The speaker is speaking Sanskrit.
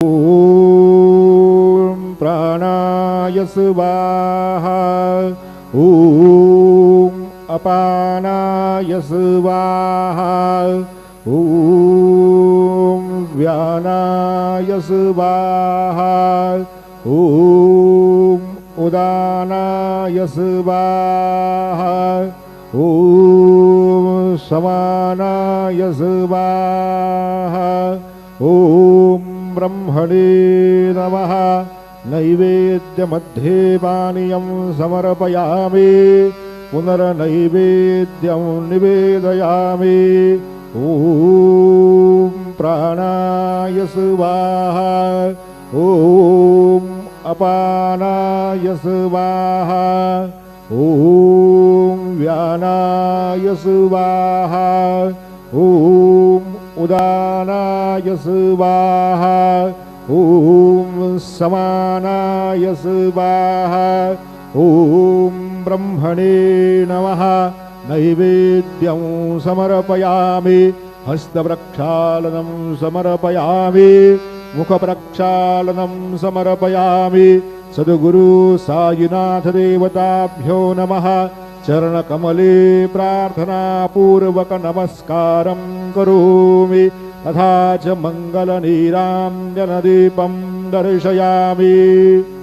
ॐ प्राणाय स्वाहा। ॐ अपानाय स्वाहा। ॐ व्यानाय स्वाहा। ॐ उदानाय स्वाहा। ॐ समानाय स्वाहा। ॐ ब्रह्मणे नमः। नैवेद्यमध्ये पानीयं समर्पयामि। पुनर्नैवेद्यं निवेदयामि। ॐ प्राणाय स्वाहा। ॐ अपानाय स्वाहा। ॐ व्यानाय स्वाहा। ॐ उदानाय स्वाहा। ॐ समानाय स्वाहा। ॐ ब्रह्मणे नमः। नैवेद्यं समर्पयामि। हस्तप्रक्षालनं समर्पयामि। मुखप्रक्षालनं समर्पयामि। सद्गुरु साईनाथ देवताभ्यो नमः। चरणकमले प्रार्थनापूर्वक नमस्कारं करोमि। तथा च मङ्गलनीराञ्जनदीपं दर्शयामि।